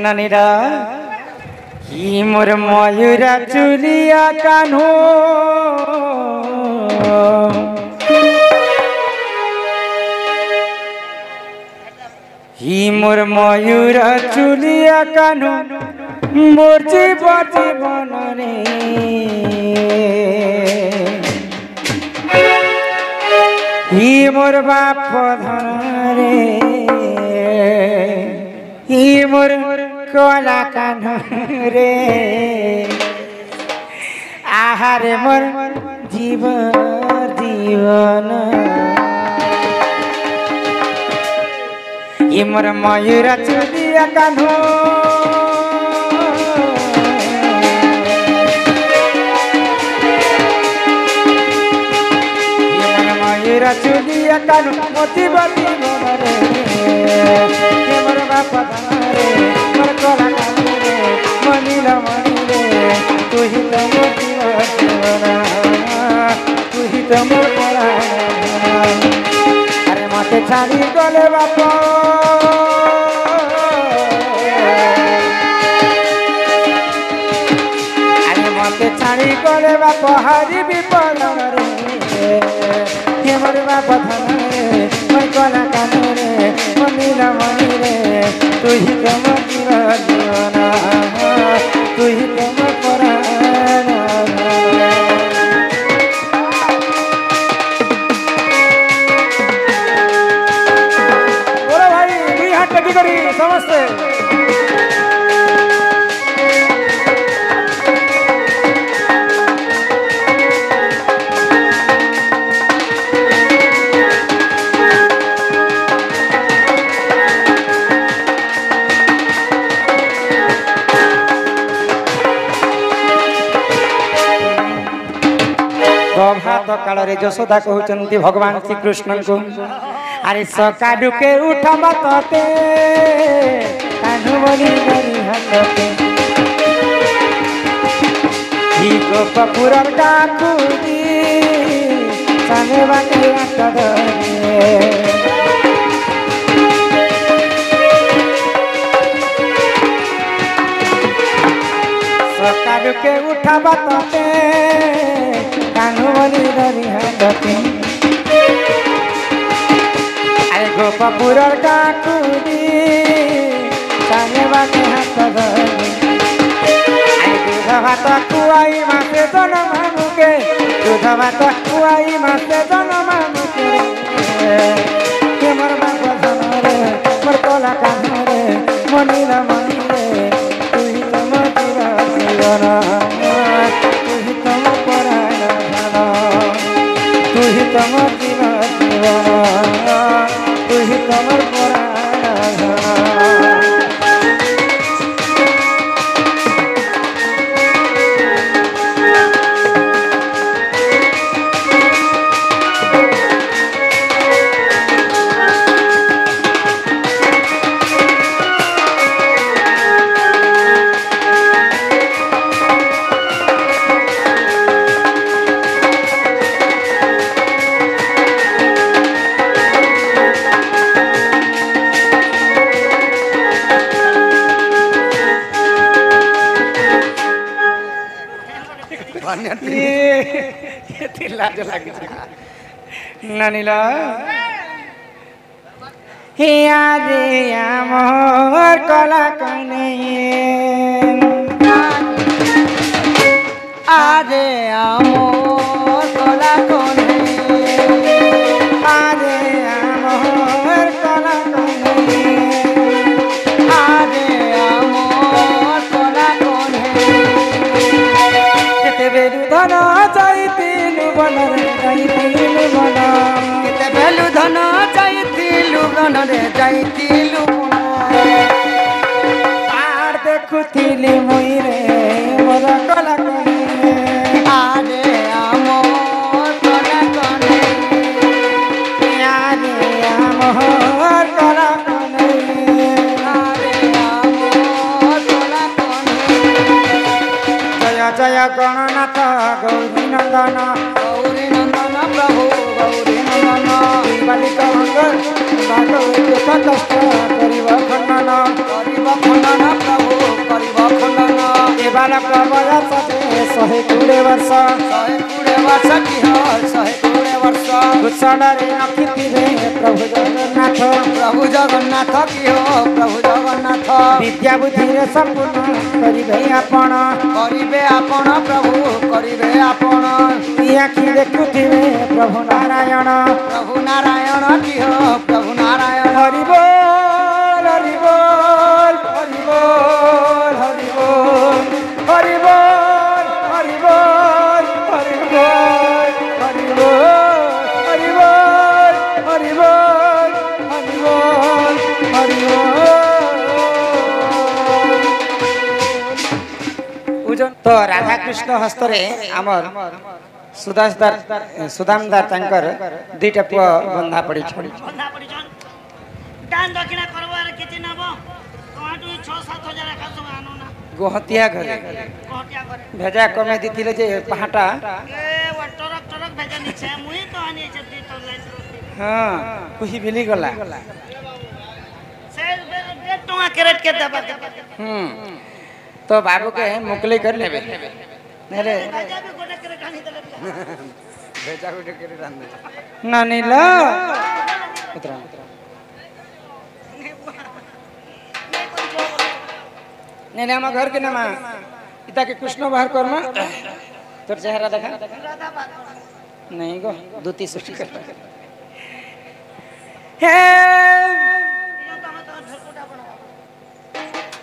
नानीरा ही मोर मयूरा चुलिया कान्हो ही मोर मयूरा चुलिया कान्हो मोर जीवन रे ही मोर बाप धन रे ही मोर कला कान्हो रे आहारे मोर जीवन ये मोर मयूरा चुलिया कान्हो ये मोर मयूरा चुलिया कान्हो मोती बती रे ये मोर बाप धन रे मोर कला कान्हो रे मनीला मनी रे तू ही तो मोर जीवन तू ही तो मोर कला अरे मते छाड़ी गले बाप छाड़ी गले बाप हारी विपद रे हे मोर बाप धन रे मोर कला कान्हो रे मनीला मनी रे तू ही तो मोर जीवन तू ही तो मोर प्राण बोलो भाई दुई हाथ टेकी करी समस्ते प्रभात काल रे यशोदा कहते भगवान श्री कृष्ण को अरे सकाळु के उठा मते कान्हुमनी गरी हाथते ही गोपपुरर डाकुदी साने बाटे आकदरे सकाळु के उठा मते कान्हुमनी गरी हाथते अरे गोपपुरर डाकुदी साने बाटे हाथ धरे अरे दूध भात खुआई मासे जन्म मुके दूध भात खुआई मासे जन्म मुके के मोर बाप धन रे मोर कला कान्हो रे मनीला मनी रे तू ही तो मोर जीवन तू ही तो मोर प्राण धन तू ही तो मोर जीवन तू ही तो मोर प्राण धन नानीला हे आरे आमोर कला कने आरे आमोर कला कने आरे आमोर कला कने आरे आमोर कला कने केते बेरु धन जाइतिलु बनर जाइतिलु बन केते बेलु धन जाइतिलु बनरे जाइतिलु आर देखुथिली मुई रे मोर कला कने आरे आमोर कला कने आरे आमोर कला कने आरे आमोर कला कने जय जय गणनाथ गौरी नंदन प्रभु गौरी नंदन बालिक कष्ट करिव खंडन बालक बयस 120 वर्ष 120 वर्ष की हो 120 वर्ष कुशलरे रखिथिबे प्रभु जगन्नाथ की हो प्रभु जगन्नाथ विद्या बुद्धि संपूर्ण करिबे आपण प्रभु करिबे आपण आखि देखुथिबे प्रभु नारायण की हो प्रभु नारायण हरि बोल हरि बोल हरि बोल हरि बोल हरि बोल हरि बोल हरि बोल हरि बोल हरि बोल हरि बोल हरि बोल तो राधा कृष्ण हस्तरे आमर सुदामदार तांकर दुईटा पुआ बंधा पड़ी दान दक्षिणा करवार किछि नबो टमाटो 6-7 हजार का सब आनो ना गोहतिया घरे भेजा कमे दिथिले जे पहाटा ए वो टरक भेजा निछे मुई तो आनी छे दी तो लाइन हां कुही बिली गला से टोआ कैरेट के दबा तो बाबू के मुकली कर लेबे नेरे भेजा भी गोटे कैरेट आनी दले भेजा गोटे करे रान दे ना नीला उतरा नहीं हम घर के नाम इता के कृष्ण बाहर करमा तोर चेहरा देखा नहीं गो दूती सृष्टि कर हे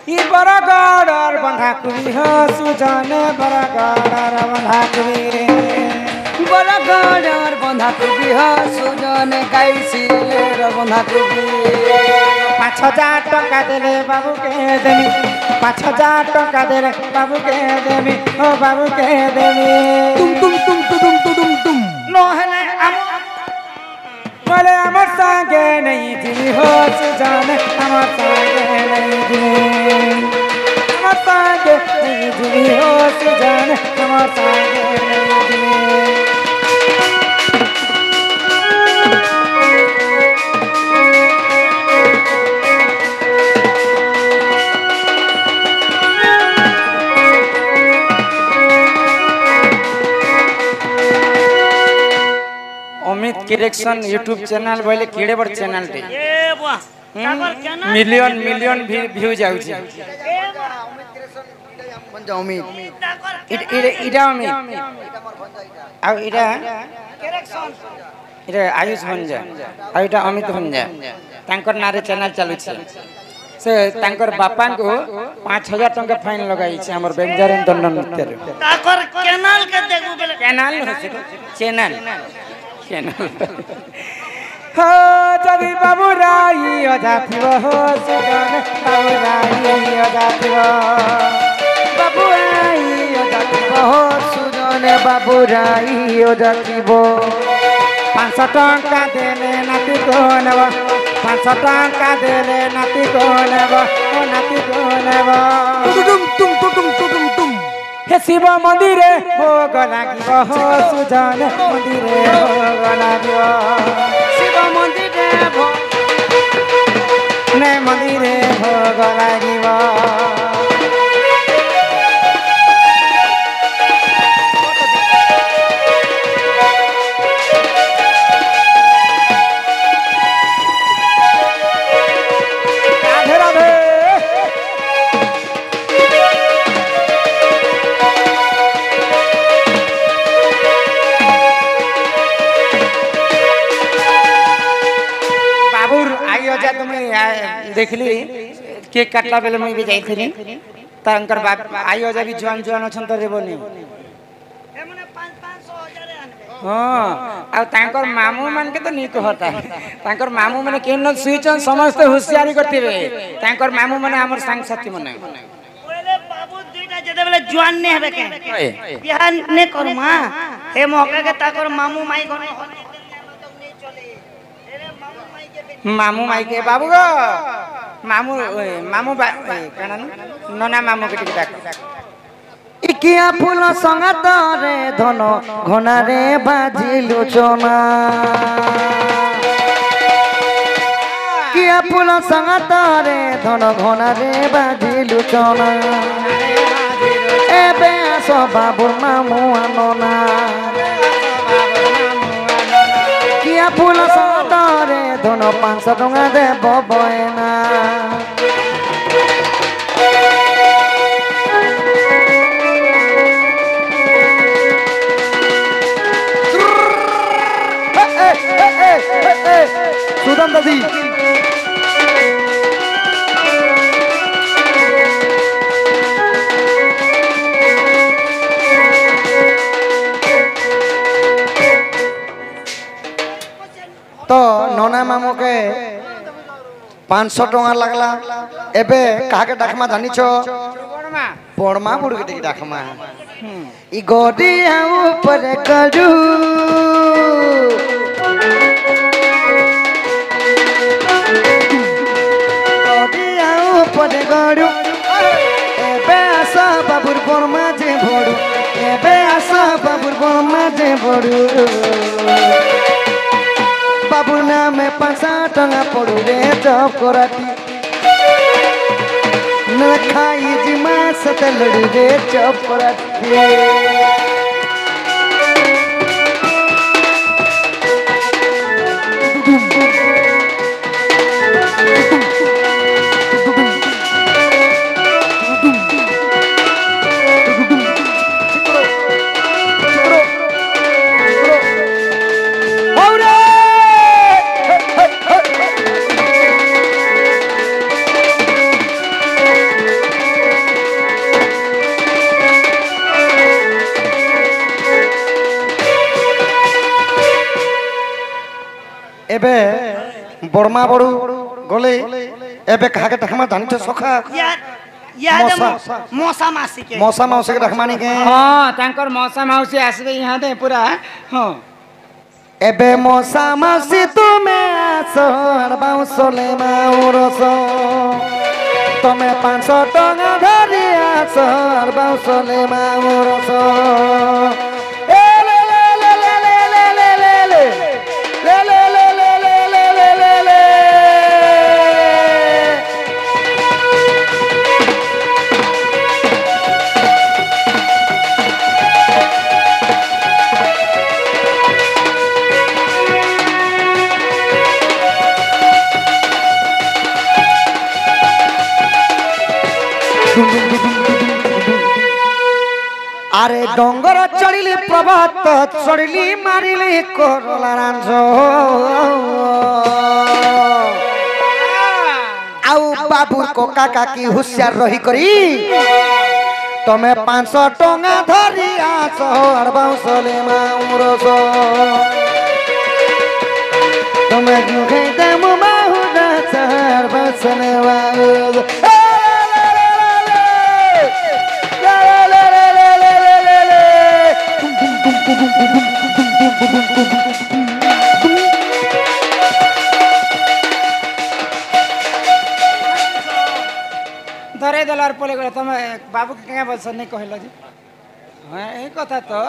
ई बरगड़ बंधा कुबी हो सुजाने बरगड़ बंधा कुबी बरगड़ बंधा कुबी हो सुजने गाइसी रे बंधा कुबी 5000 टका देले बाबू के देमी 5000 टका देले बाबू के देमी ओ बाबू के देमी तुम नहले बोले हमर संगे नहीं जी हो सुजान हमर संगे नहीं जी हमर संगे नहीं जी हो सुजान हमर संगे नहीं जी अमित किरेक्शन यूट्यूब चैनल बोले कीड़े बड़ चैनल टे ए बुआ ताकर केना मिलियन व्यू जाउ छै मन जाओ मी ताकर इडा अमित आ इडा करेक्शन इडा आयुष बन जा आ इडा अमित बन जा तांकर नारे चैनल चालू छै से तांकर बापा को 5000 टका फाइन लगाई छै हमर बेंजारन दंडन नृत्य ताकर कैनाल के देखू बेले चैनल चैनल हो जबी बाबू राई अजाथिव हो सुगन बाबू राई अजाथिव बाबू राई अजाथिव हो सुजने बाबू राई अजाथिव 500 टका देले नाती को नेब 500 टका देले नाती को नेब ओ नाती को नेब तुम हे शिव मंदिरे भोग लागिब हो सुजन मंदिरे भोग लागिब शिव मंदिरे ने मंदिरे भोग लागिब राधे राधे देखली केक काटला बेले मुई भी जाइथिनी तांकर बाप आई अजा भी जुआन अछन त रेबनी एमने 500 हजार आनबे हां आ तांकर मामू मान के तो नी कहता तांकर मामू माने केन स्विच समस्त होशियारी करथिबे तांकर मामू माने हमर संग साथी माने ओले बाबू दुईटा जदे बेले जुआन ने हेबे के बियाह ने करमा हे मौका के ताकर मामू माई घर मामू माई के बाबू गो मामू मामू काना नना मामू के टिक डाक इकिया फूल संगात रे धन घना रे बाजी लोचना किया फूल संगात रे धन घना रे बाजी लोचना एबे आसो बाबुर मामू आनना किया फूल सदरे धन 500 टंका देव बयना सुदन दादी तो नोना मामू के 500 टंका लगला एबे काके डाकमा जानिछ बड़मा बुड़ के डाकमा ई गोडिया ऊपर करू गोडिया ऊपर करू एबे आसा बाबुर बड़मा जे भड़ू एबे आसा बाबुर बड़मा जे भड़ू बाबू नाम 5 टंका पड़ू रे जब कराती न खाई जिमा सत लड़ू रे जब कराती एबे बड़मा बड़ू गले एबे काके डाकमा जानिछ सखा मौसा मासी के डाकमानी के हाँ तांकर मौसा माउसी आसबे यहाँ दे पूरा हाँ एबे मौसा मासी तुमे आसो बाउसले माउरसो तमे 500 टंका धरी आसो बाउसले माउरसो अरे डोंगर चढ़िली प्रभात चढ़िली मारिली करला रांझ आउ बाबुर को काका की होशियार रही करी तमे 500 टंका धरी आसो बाउसले माउरस तमे जुखे दम माहुदा चार बाउसले माउरस धरे दलार पले गले तमे बाबू के क्या बस नहीं कहलो जी हां ए कथा तो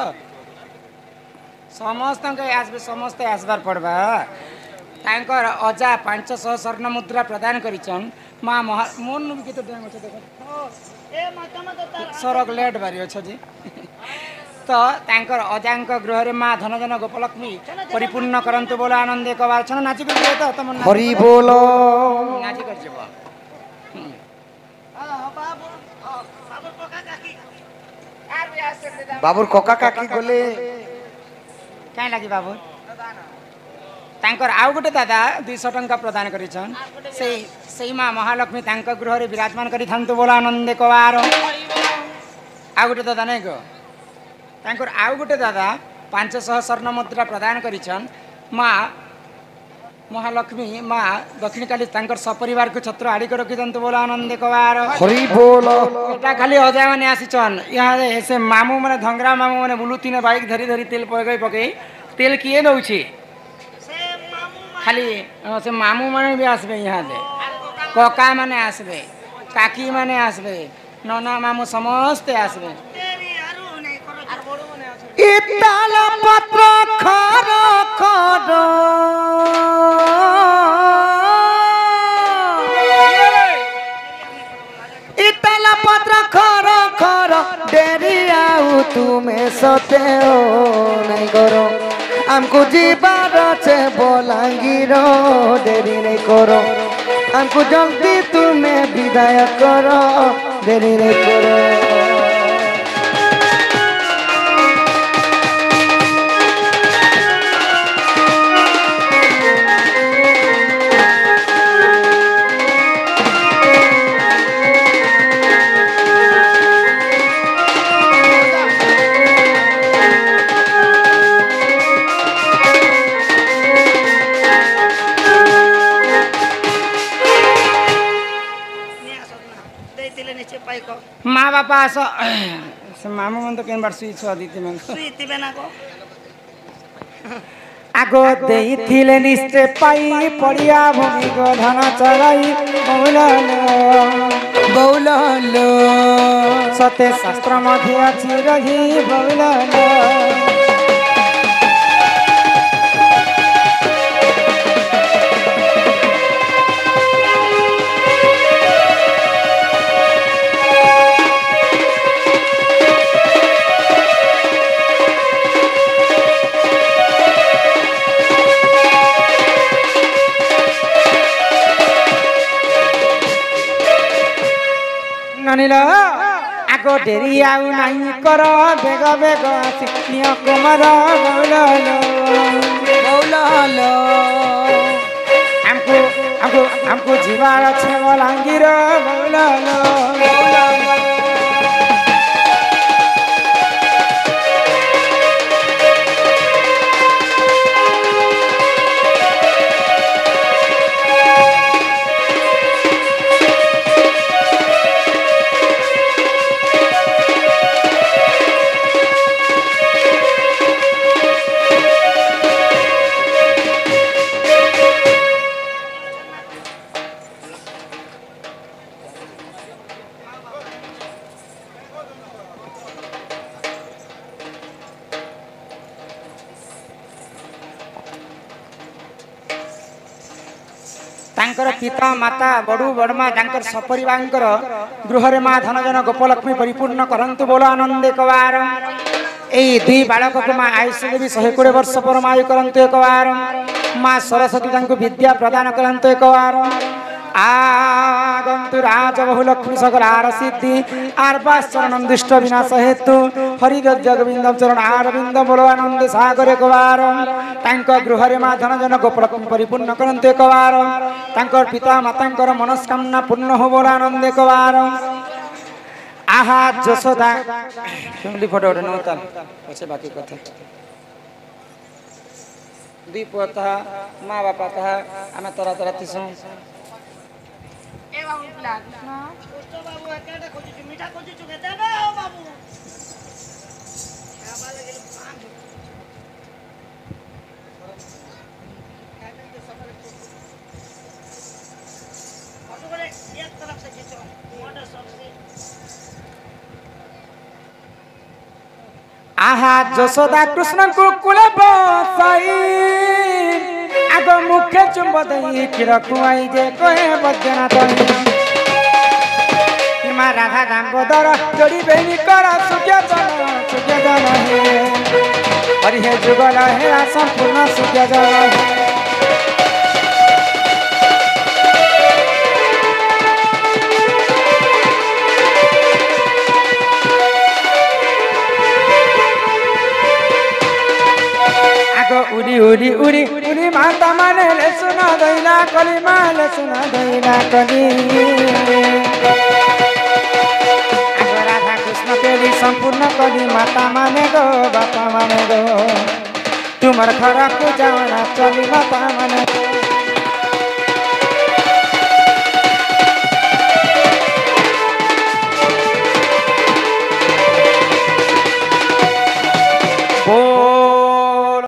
समस्त के आसबे समस्त आसबार पड़बा तांकर अजा 500 स्वर्ण मुद्रा प्रदान करिचन मां मन भी के तो डेंग छ देखो ए माता माता सरक लेट बारी छ जी तो तांकर अजांक गृह रे मां धनजन गोपलक्ष्मी परिपूर्ण करंतु बोला आनंदे कबार छन नाची कर तो तम हरि बोलो नाची कर जेबो बाबुर कोका काकी गले क्या लगी बाबू तांकर आउ गोटे दादा 200 टंका प्रदान करिछन से माँ महालक्ष्मी तांक गृह रे विराजमान करि थांतु बोला आनंदे कवार आउ गोटे दादा नहीं गो तांकर आउ गोटे दादा 500 स्वर्ण मुद्रा प्रदान करिछन माँ महालक्ष्मी माँ दक्षिण काली तांकर सपरिवार को छत्र आड़ी को रखी दंत बोला आनंदे कवार हरि बोलो एटा खाली अजा माने आसीचन यहाँ से मामू माने धंगरा मामू माने बुलुतीने बाइक धरी धरी तेल पकई तेल किए दउछि खाली से मामू माने भी आसबे यहाँ दे कका माने आसबे काकी माने आसबे नना मामू समस्ते आसबे इताल पत्र खर खर इताल पत्र खर खर डेर तुमे सते हो नहीं करो हमको जीवार छे बलांगीर देरी नहीं करो हमको जल्दी तुम्हें विदाय करो देरी नहीं करो माँ बापा आस मामू मन तो केन बार सुई छुआ दीती मन सुईती बेना को आगो देइथिले निश्चय पाई पड़िया भूमि को धन चलाई बौलालो सत्य शास्त्र मध्य अछि रही बौलालो ननिला आगो डेरी आउ नाही कर बेग बेग सिक्निय कुमार बौलालो बौलालो हमको जीवार छे बलांगीर बौलालो बौलालो तांकर पिता माता बड़ू बड़मा तांकर सपरिवार गृह माँ धनजन गोपलक्ष्मी परिपूर्ण करंतु बोलो आनंद एक बार यही दुई बालक को माँ आयुष देवी 120 वर्ष परमायु करंतु एक बार माँ सरस्वती तांको विद्या प्रदान करंतु एक बार आगंतु राज बहु लक्ष्मी सकल सिद्धि आरपास चरणम दुष्ट विनाश हेतु हरिगोविंद चरण आरविंद बोलो आनंद सागर एक बार गृह माँ धनजन गोपलक्ष्मी परिपूर्ण करंतु एक बार तांकर पिता माता मनस्कामना पूर्ण हो बोलो आनंद एक बार आहा जसोदा फैमिली फोटो उठे नौता पछे बाकी कथा दुई पुआ था माँ बापा था आम तरह तरह तीसों ए बाबू प्लान ना तो बाबू एकेटा खोजु मीठा खोजु के देबे ओ बाबू खाबा लागल पान खाते तो सफर फोटो करे एक तरफ से खींचो मोटा सबसे आहा जसोदा कृष्ण को कुले बसाई आगो मुखे चुंब दई क्षीर खुआई जे कहे बजना तई हिमा राधा दामोदर जोड़ी बेनी कर सुख्य जन हे हरि हे जुगल हे संपूर्ण सुख्य जन उड़ी उड़ी उड़ी उड़ी माता माने ले सुना दैला कली माले सुना दैला कली राधा कृष्ण तेरी संपूर्ण कली माता माने गो बापा माने गो तुमर घर को जाना चली माता माने